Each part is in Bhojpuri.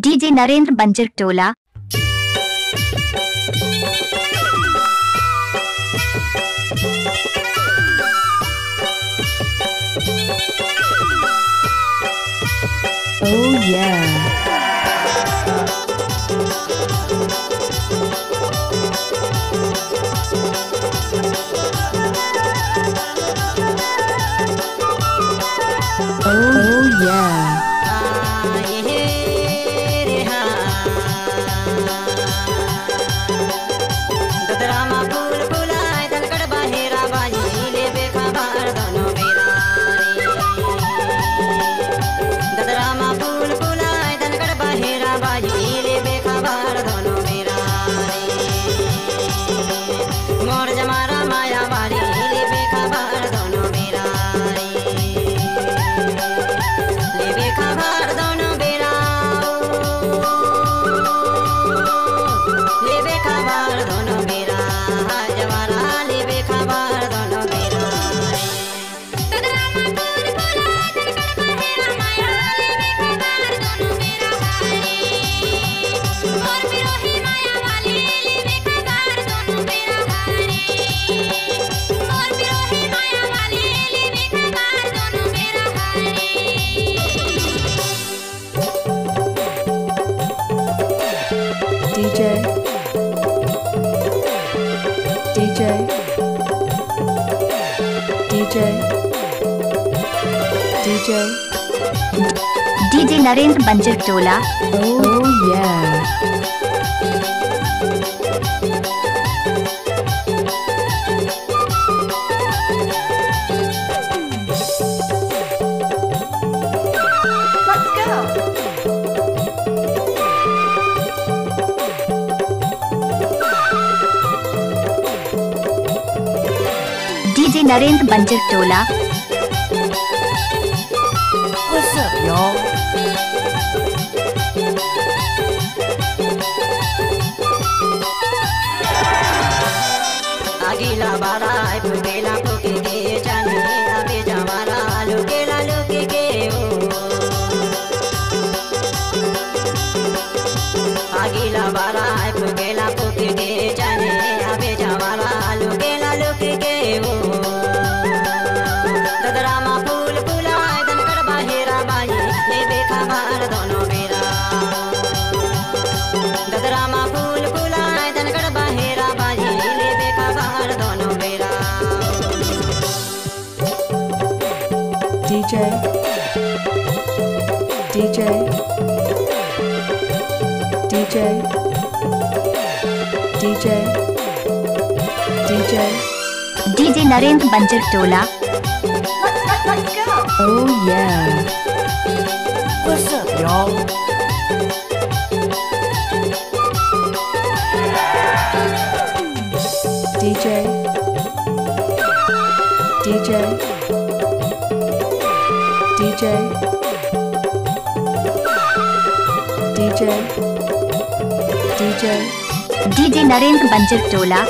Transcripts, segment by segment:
डीजे नरेंद्र बंजर टोला। Oh yeah. Oh yeah. DJ Narendra बंजर टोला। Oh yeah. डीजे नरेंद्र बंजर टोला। What's up, y'all? अगीला बारा फुकेला फुके के जाने अबे जवारा लुकेला लुके के ओ अगीला बारा फुकेला फुके के जाने अबे जवारा लुकेला लुके के ओ ददरामा फूल फुलाए दनकड़ बाहेरा बाई ले देखा बार दोनों मेरा ददरामा फूल फुलाए दनकड़ बाहेरा बाई ले देखा बार दोनों मेरा DJ DJ DJ DJ DJ DJ Narendra बंजर टोला। Oh yeah. What's up, y'all? DJ DJ DJ DJ DJ DJ Narendra बंजर टोला।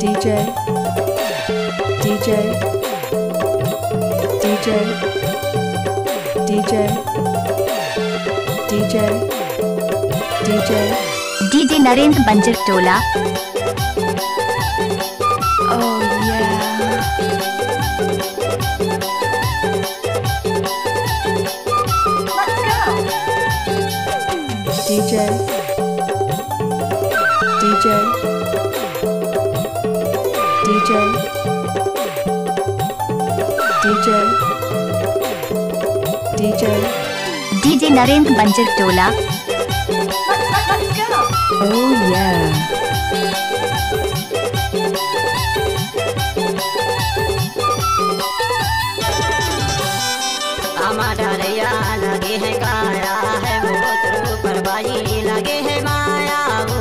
DJ DJ DJ DJ DJ DJ DJ Narendra बंजर टोला। Oh yeah. DJ DJ DJ DJ DJ DJ Narendra बंजर टोला। Let's go. Oh yeah. डरिया लगे है काया है वो तेरे ऊपर बाई लगे है माया वो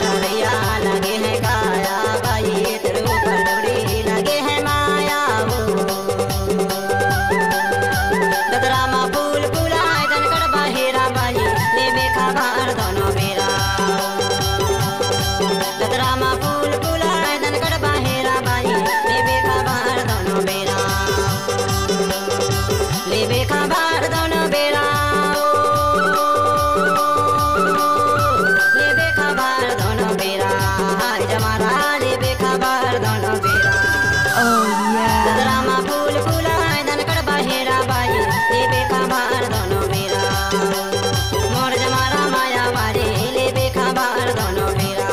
डरिया लगे है काया बाई तेरे ऊपर डोरी लगे है माया वो ददरामा फूल फूला दनकड़ बाहेरा बाई ले बेखा बाहर दोनों मेरा ददरामा फूल फूला दनकड़ बाहेरा बाई ले बेखा बाहर दोनों मेरा ले बेखा बाहर दोनों बेरा ले बेखा बाहर दोनों बेरा जमारा ले बेखा बाहर दोनों बेरा Oh yeah. ददरामा फूल फूला दनकड़ बाहेरा बाई ले बेखा बाहर दोनों मेरा मोर जमारा माया वारे ले बेखा बाहर दोनों मेरा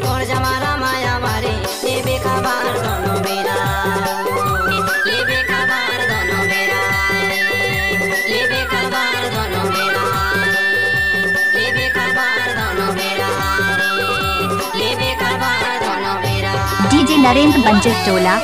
मोर जमारा माया वारे ले बेखा बाहर दोनों मेरा ले बेखा बाहर दोनों मेरा ले बेखा बाहर दोनों मेरा ले बेखा बाहर दोनों मेरा ले बेखा बाहर दोनों मेरा डीजे नरेंद्र बंजर टोला